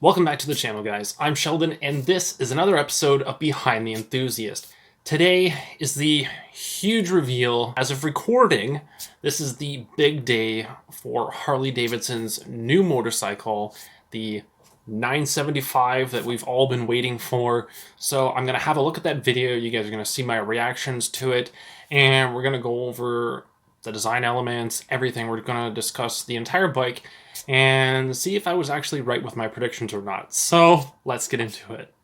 Welcome back to the channel, guys. I'm Sheldon, and this is another episode of Behind the Enthusiast. Today is the huge reveal. As of recording, this is the big day for Harley-Davidson's new motorcycle, the 975 that we've all been waiting for. So I'm going to have a look at that video. You guys are going to see my reactions to it, and we're going to go over the design elements, everything. We're going to discuss the entire bike and see if I was actually right with my predictions or not. So let's get into it.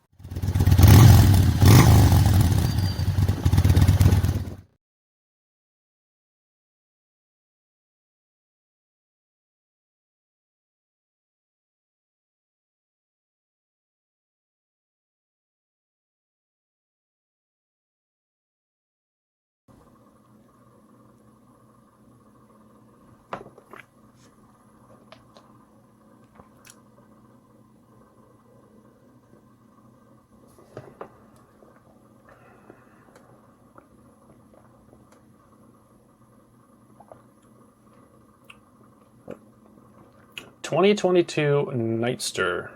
"2022 Nightster,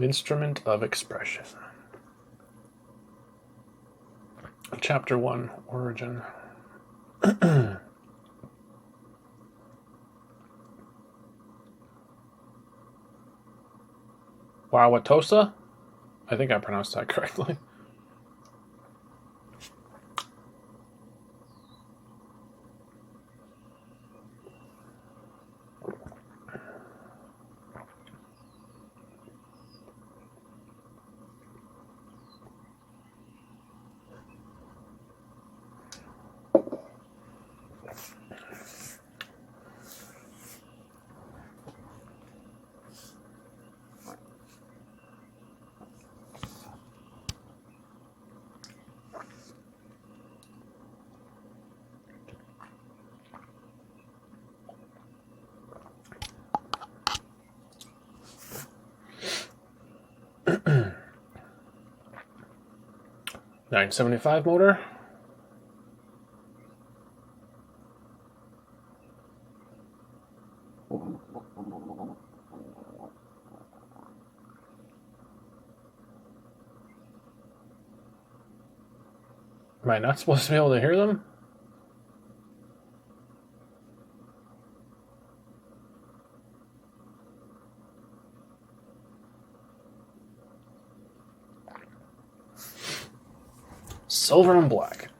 Instrument of Expression." Chapter 1, Origin. WAUWATOSA? I think I pronounced that correctly. .975 motor. Am I not supposed to be able to hear them? Silver and black.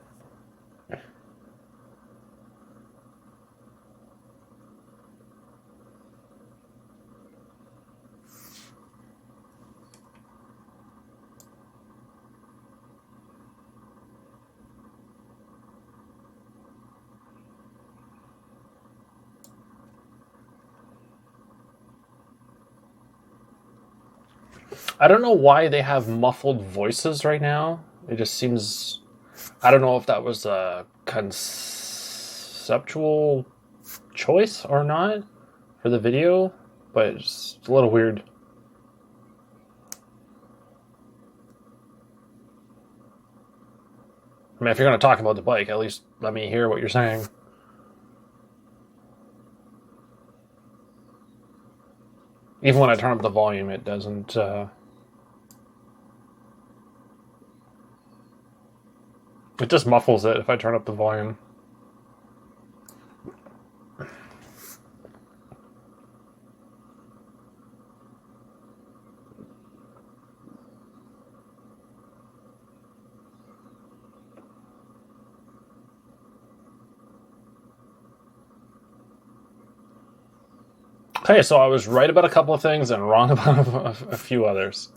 I don't know why they have muffled voices right now. It just seems... I don't know if that was a conceptual choice or not for the video, but it's a little weird. I mean, if you're going to talk about the bike, at least let me hear what you're saying. Even when I turn up the volume, it doesn't... It just muffles it if I turn up the volume. Okay, so I was right about a couple of things and wrong about a few others.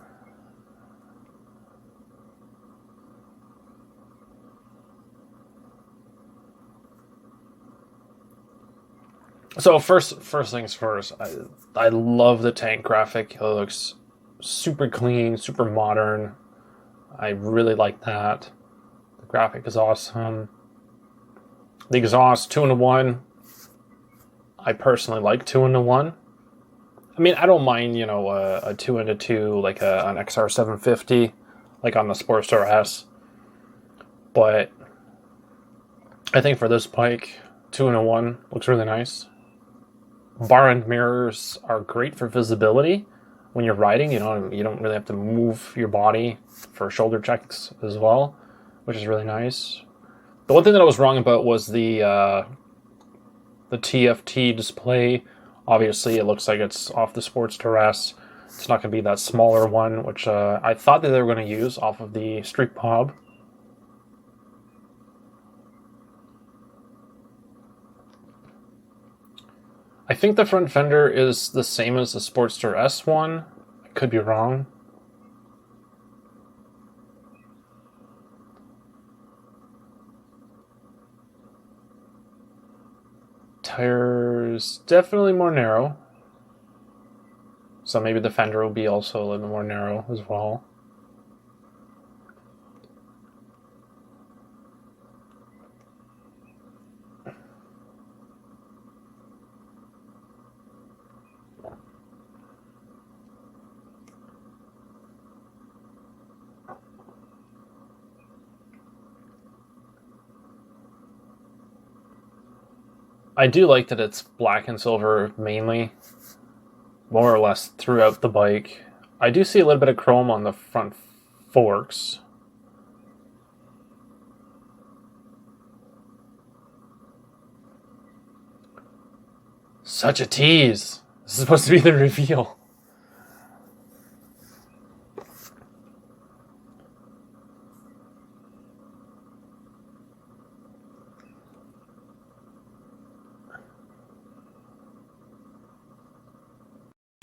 So first things first, I love the tank graphic. It looks super clean, super modern. I really like that. The graphic is awesome. The exhaust, 2-in-1. I personally like 2-in-1. I mean, I don't mind, you know, a 2-in-2, like an XR750, like on the Sportster S. But I think for this bike, 2-in-1 looks really nice. Bar end mirrors are great for visibility. when you're riding, you don't really have to move your body for shoulder checks as well, which is really nice. The one thing that I was wrong about was the TFT display. Obviously, it looks like it's off the Sportster S. It's not going to be that smaller one, which I thought that they were going to use off of the Street PAVO. I think the front fender is the same as the Sportster S one. I could be wrong. Tires definitely more narrow. So maybe the fender will be also a little bit more narrow as well. I do like that it's black and silver mainly, more or less throughout the bike. I do see a little bit of chrome on the front forks. Such a tease. This is supposed to be the reveal.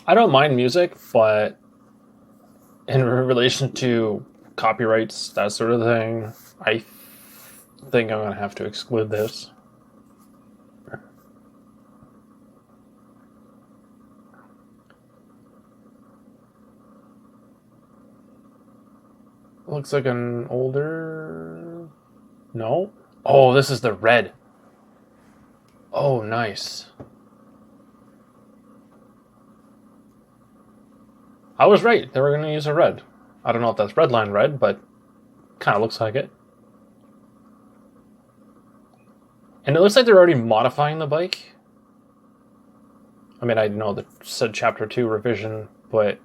I don't mind music, but in relation to copyrights, that sort of thing, I think I'm going to have to exclude this. Looks like an older... No? Oh, this is the red. Oh, nice. I was right. They were going to use a red. I don't know if that's redline red, but kind of looks like it. And it looks like they're already modifying the bike. I mean, I know that said Chapter 2 revision, but...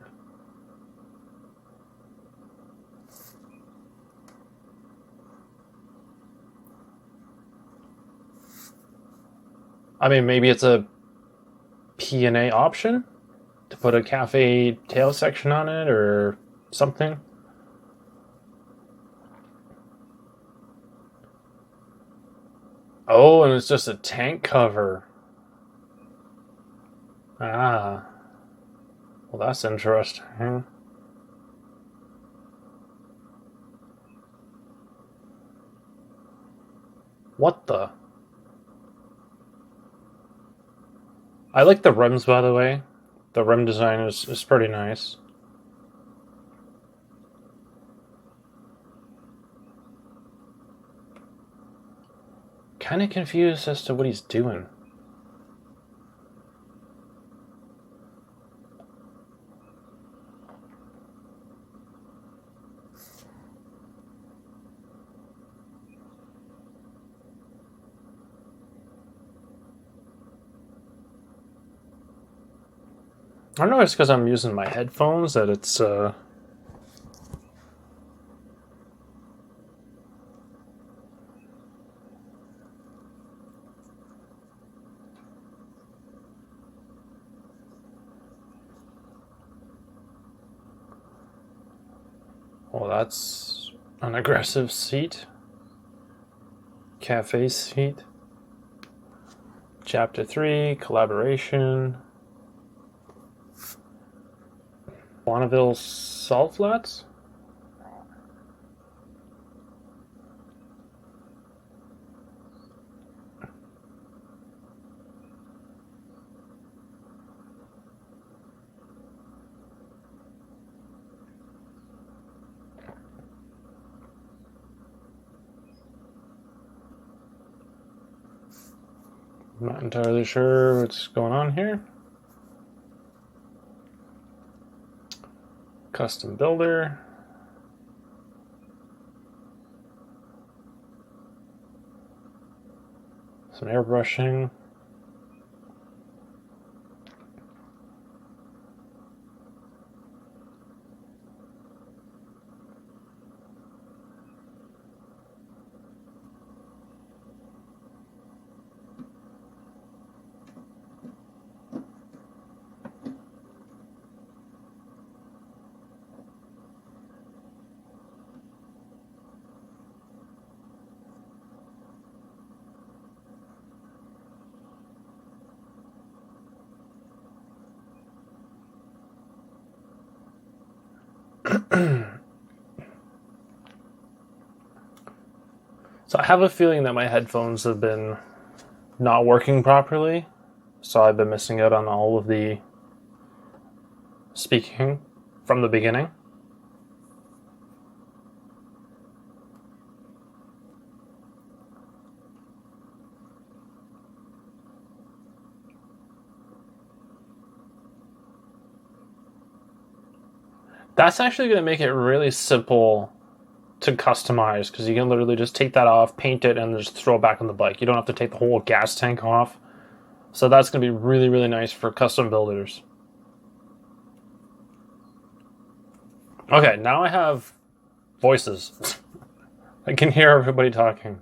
I mean, maybe it's a P&A option? To put a cafe tail section on it or something. Oh, and it's just a tank cover. Ah. Well, that's interesting. What the? I like the rims, by the way. The rim design is pretty nice. Kind of confused as to what he's doing. I don't know if it's because I'm using my headphones that it's well, that's an aggressive seat. Cafe seat. Chapter 3, collaboration. Bonneville salt flats? I'm not entirely sure what's going on here. Custom builder. Some airbrushing. So I have a feeling that my headphones have been not working properly, so I've been missing out on all of the speaking from the beginning. That's actually going to make it really simple to customize, because you can literally just take that off, paint it, and just throw it back on the bike. You don't have to take the whole gas tank off. So that's going to be really, really nice for custom builders. Okay, now I have voices. I can hear everybody talking.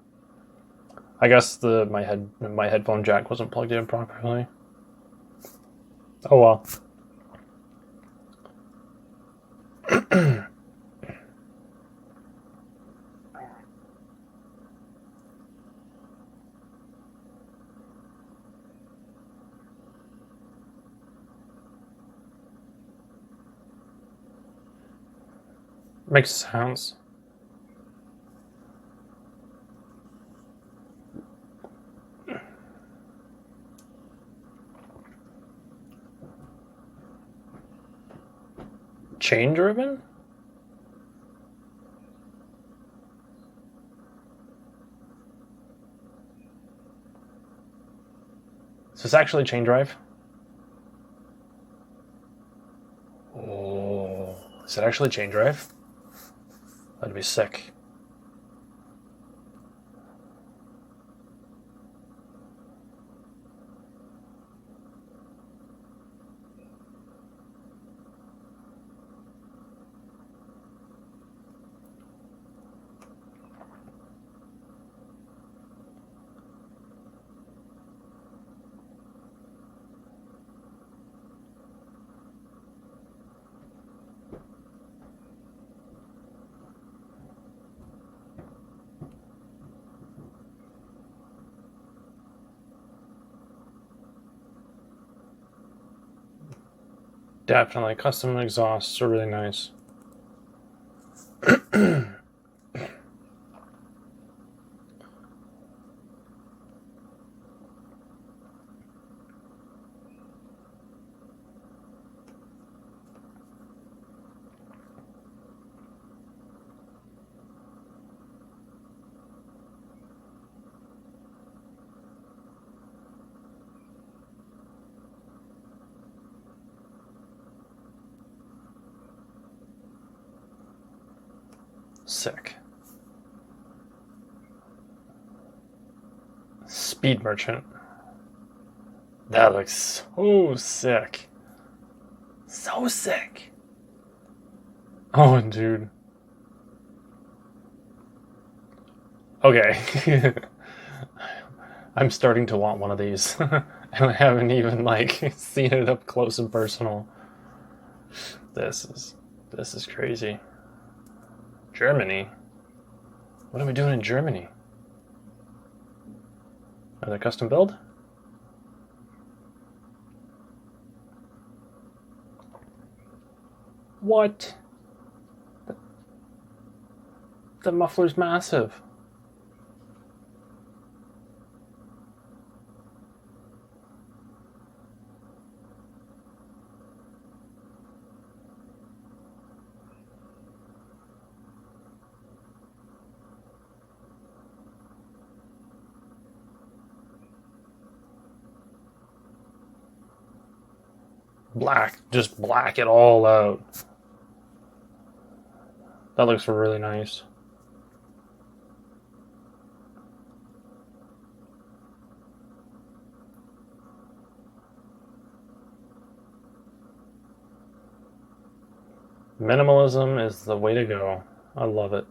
I guess my headphone jack wasn't plugged in properly. Oh well. Makes sounds. Chain driven? Is this actually chain drive? Oh, is it actually chain drive? That'd be sick. Definitely, custom exhausts are really nice. Sick. Speed Merchant. That looks so sick. So sick. Oh, dude. Okay. I'm starting to want one of these. And I haven't even, seen it up close and personal. This is crazy. Germany? What are we doing in Germany? Are they custom build? What? The muffler's massive. Black, just black it all out. That looks really nice. Minimalism is the way to go. I love it.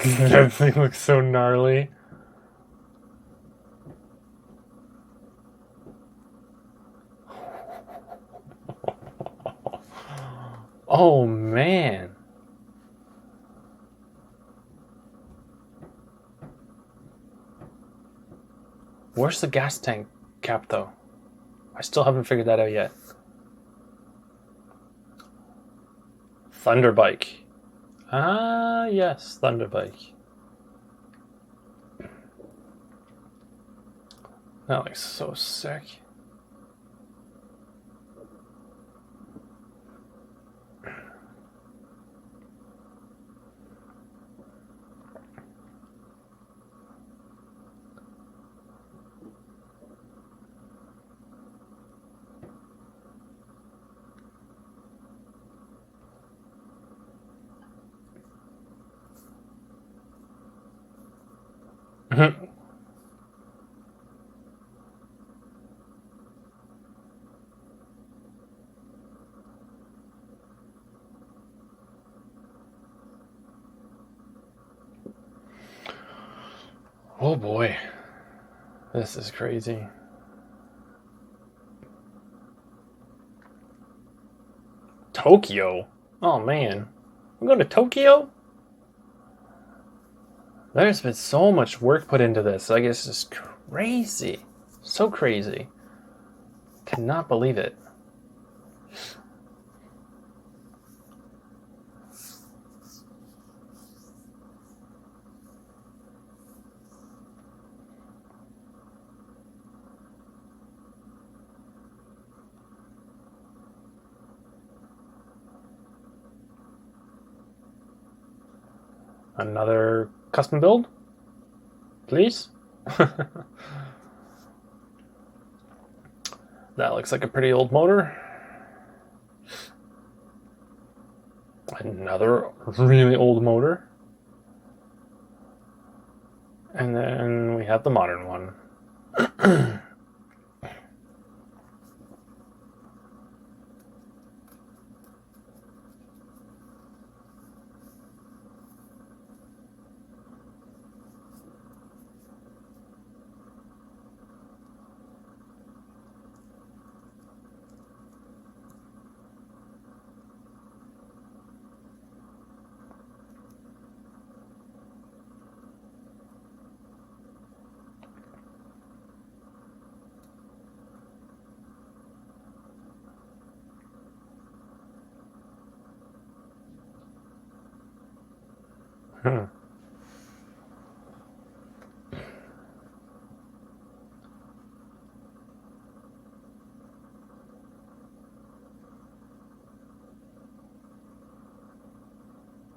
That thing looks so gnarly. Oh, man. Where's the gas tank cap, though? I still haven't figured that out yet. Thunderbike. Ah, yes, Thunderbike. That looks so sick. Oh boy, this is crazy. Tokyo? Oh man, I'm going to Tokyo? There's been so much work put into this. Like, it's just crazy. So crazy. Cannot believe it. Another custom build? Please? That looks like a pretty old motor. Another really old motor. And then we have the modern one.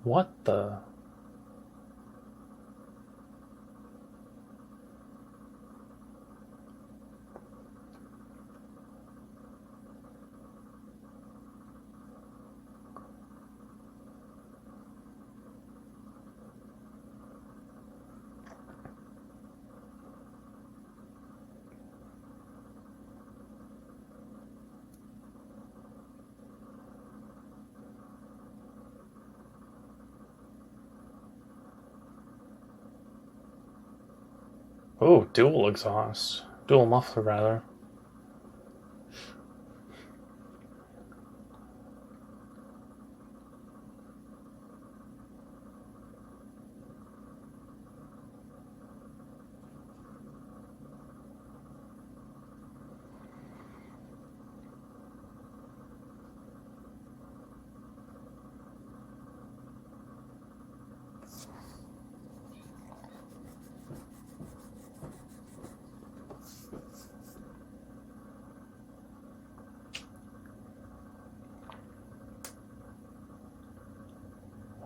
What the? Oh, dual exhaust. Dual muffler, rather.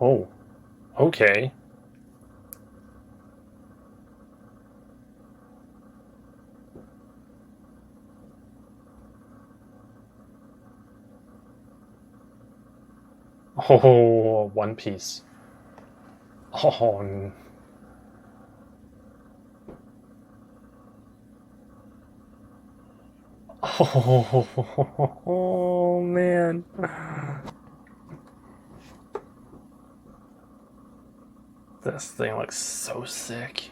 Oh, okay. Oh, One Piece. Oh, oh man. This thing looks so sick.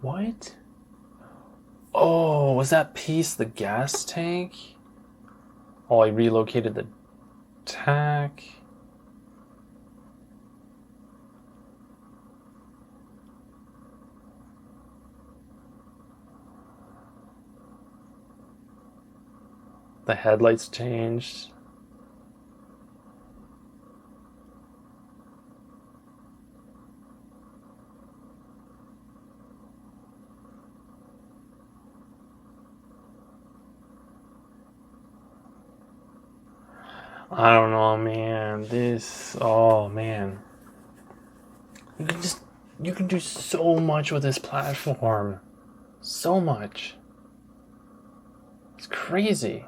What? Oh, was that piece the gas tank? Oh, I relocated the tack. The headlights changed. I don't know, man. Oh man. You can do so much with this platform. So much. It's crazy.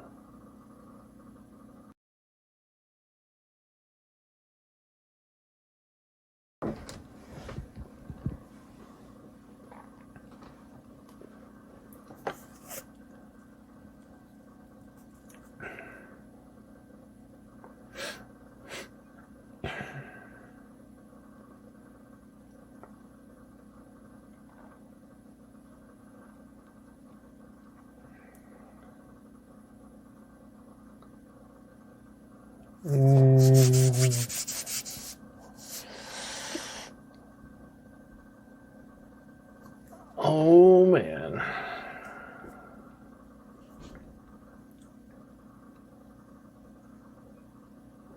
Oh man.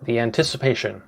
The anticipation.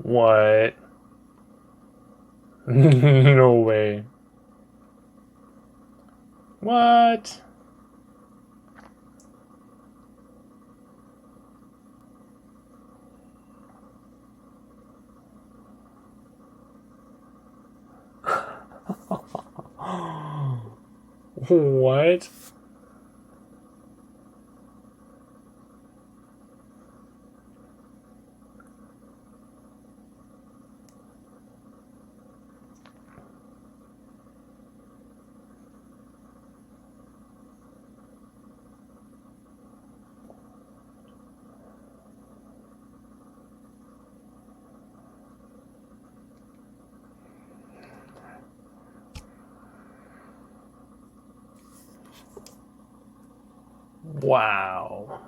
What? No way. What? What? Wow.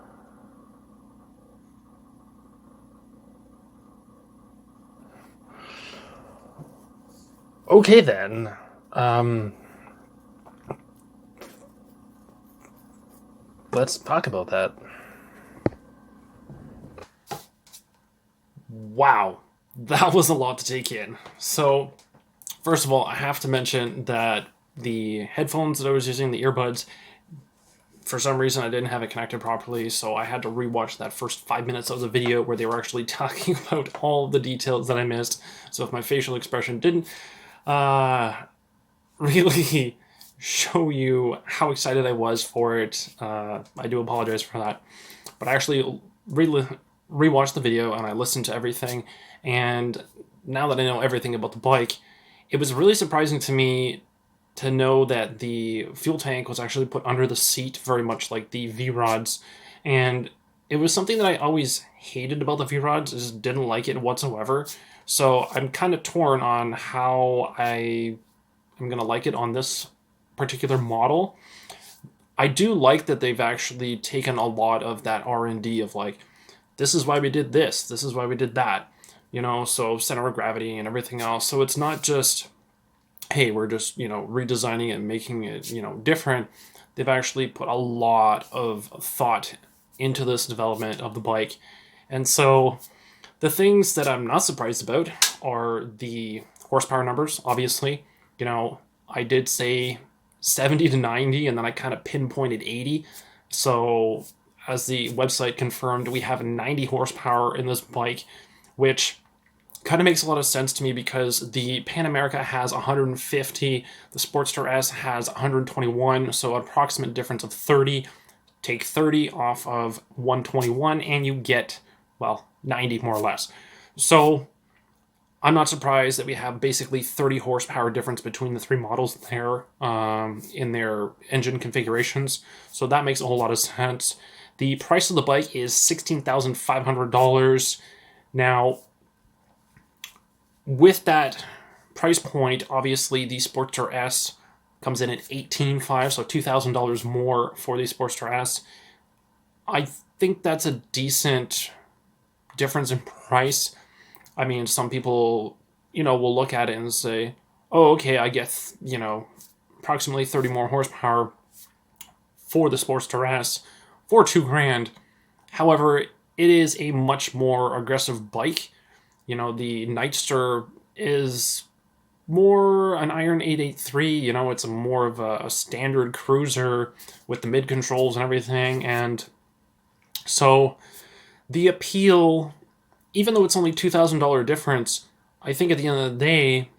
Okay then. Let's talk about that. Wow, that was a lot to take in. So, first of all, I have to mention that the headphones that I was using, the earbuds, for some reason I didn't have it connected properly, so I had to rewatch that first 5 minutes of the video where they were actually talking about all the details that I missed. So if my facial expression didn't really show you how excited I was for it, I do apologize for that. But I actually rewatched the video and I listened to everything, and now that I know everything about the bike, it was really surprising to me to know that the fuel tank was actually put under the seat, very much like the V-Rods. And it was something that I always hated about the V-Rods, just didn't like it whatsoever. So I'm kind of torn on how I'm going to like it on this particular model. I do like that they've actually taken a lot of that R&D of like, this is why we did this is why we did that, so center of gravity and everything else. So it's not just, hey, we're just, redesigning it and making it, different. They've actually put a lot of thought into this development of the bike. And so the things that I'm not surprised about are the horsepower numbers, obviously. I did say 70 to 90, and then I kind of pinpointed 80. So as the website confirmed, we have 90 horsepower in this bike, which kind of makes a lot of sense to me because the Pan America has 150, the Sportster S has 121, so an approximate difference of 30. Take 30 off of 121 and you get, well, 90 more or less. So I'm not surprised that we have basically 30 horsepower difference between the three models there in their engine configurations. So that makes a whole lot of sense. The price of the bike is $16,500. Now, with that price point, obviously the Sportster S comes in at $18,500, so $2,000 more for the Sportster S. I think that's a decent difference in price. I mean, some people, will look at it and say, oh, okay, I get, approximately 30 more horsepower for the Sportster S for $2,000. However, it is a much more aggressive bike. The Nightster is more an Iron 883, it's more of a standard cruiser with the mid controls and everything. And so the appeal, even though it's only $2,000 difference, I think at the end of the day,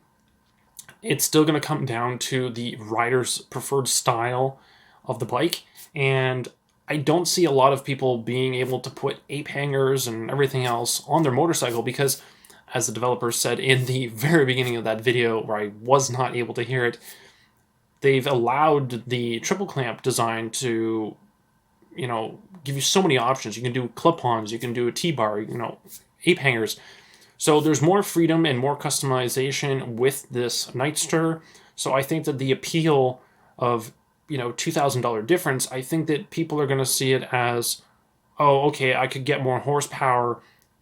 it's still going to come down to the rider's preferred style of the bike. And I don't see a lot of people being able to put ape hangers and everything else on their motorcycle because, as the developer said in the very beginning of that video where I was not able to hear it, they've allowed the triple clamp design to, give you so many options. You can do clip-ons, you can do a T-bar, ape hangers. So there's more freedom and more customization with this Nightster. So I think that the appeal of, $2,000 difference, I think that people are going to see it as, oh, okay, I could get more horsepower,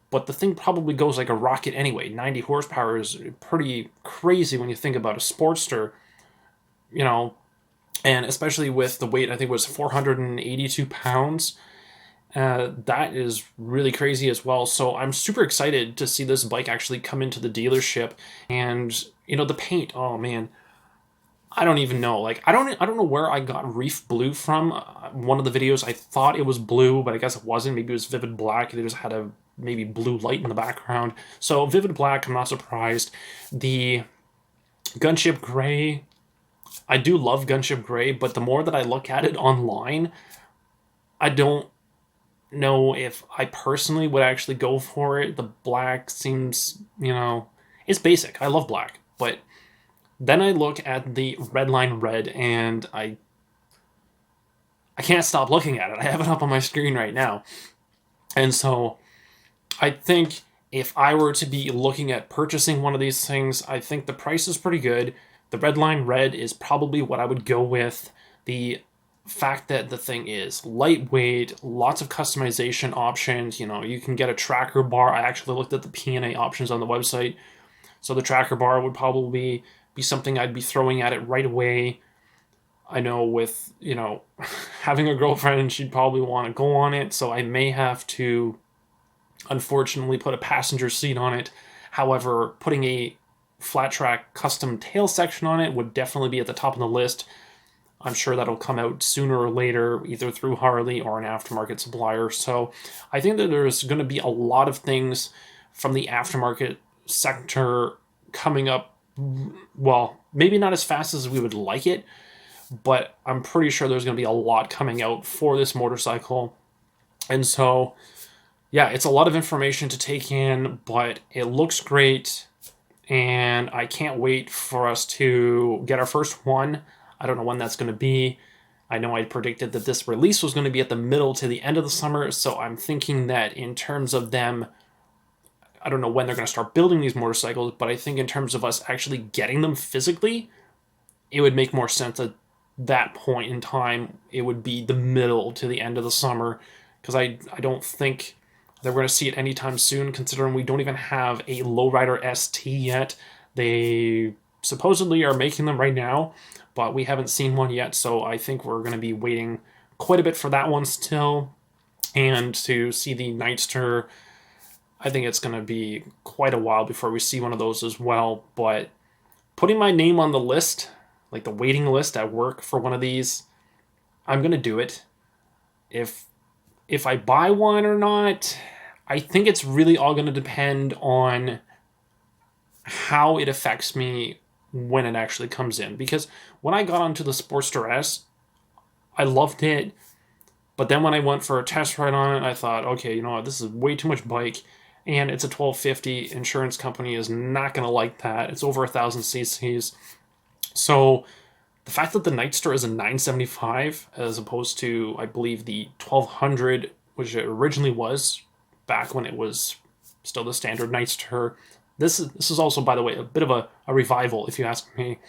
but the thing probably goes like a rocket anyway. 90 horsepower is pretty crazy when you think about a Sportster, and especially with the weight, I think it was 482 pounds. That is really crazy as well. So I'm super excited to see this bike actually come into the dealership. And, the paint, oh man, I don't even know. Like, I don't know where I got Reef Blue from. One of the videos, I thought it was blue, but I guess it wasn't. Maybe it was Vivid Black. They just had a maybe blue light in the background. So Vivid Black, I'm not surprised. The Gunship Gray, I do love Gunship Gray, but the more that I look at it online, I don't know if I personally would actually go for it. The black seems, it's basic. I love black, but then I look at the Redline Red and I can't stop looking at it. I have it up on my screen right now. And so I think if I were to be looking at purchasing one of these things, I think the price is pretty good. The Redline Red is probably what I would go with. The fact that the thing is lightweight, lots of customization options. You can get a tracker bar. I actually looked at the P&A options on the website. So the tracker bar would probably be something I'd be throwing at it right away. I know with, having a girlfriend, she'd probably want to go on it. So I may have to, unfortunately, put a passenger seat on it. However, putting a flat track custom tail section on it would definitely be at the top of the list. I'm sure that'll come out sooner or later, either through Harley or an aftermarket supplier. So I think that there's going to be a lot of things from the aftermarket sector coming up. Well, maybe not as fast as we would like it, but I'm pretty sure there's going to be a lot coming out for this motorcycle. And so, yeah, it's a lot of information to take in, but it looks great. And I can't wait for us to get our first one. I don't know when that's going to be. I know I predicted that this release was going to be at the middle to the end of the summer, so I'm thinking that in terms of them I don't know when they're going to start building these motorcycles, but I think in terms of us actually getting them physically, it would make more sense at that point in time. It would be the middle to the end of the summer, because I don't think that we're going to see it anytime soon, considering we don't even have a Lowrider ST yet. They supposedly are making them right now, but we haven't seen one yet, so I think we're going to be waiting quite a bit for that one still. And to see the Nightster, I think it's going to be quite a while before we see one of those as well. But putting my name on the list, like the waiting list at work for one of these, I'm going to do it. If I buy one or not, I think it's really all going to depend on how it affects me when it actually comes in. Because when I got onto the Sportster S, I loved it. But then when I went for a test ride on it, I thought, okay, you know what, this is way too much bike, and it's a 1250. Insurance company is not going to like that. It's over 1,000 cc's. So the fact that the Nightster is a 975 as opposed to, I believe, the 1200, which it originally was back when it was still the standard Nightster, this is also, by the way, a bit of a revival, if you ask me.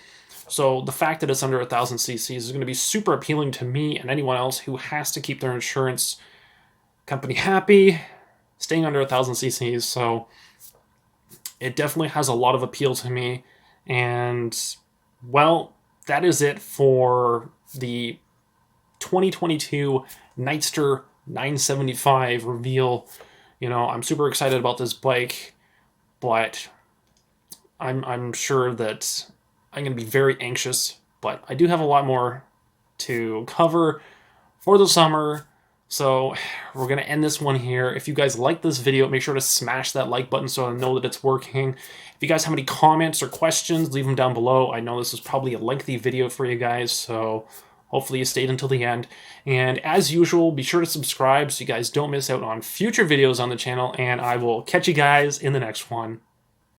So the fact that it's under 1,000 cc's is going to be super appealing to me and anyone else who has to keep their insurance company happy, staying under 1,000 cc's. So it definitely has a lot of appeal to me. And, well, that is it for the 2022 Nightster 975 reveal. You know, I'm super excited about this bike, but I'm sure that I'm going to be very anxious, but I do have a lot more to cover for the summer. So we're going to end this one here. If you guys like this video, make sure to smash that like button so I know that it's working. If you guys have any comments or questions, leave them down below. I know this is probably a lengthy video for you guys, so hopefully you stayed until the end. And as usual, be sure to subscribe so you guys don't miss out on future videos on the channel, and I will catch you guys in the next one.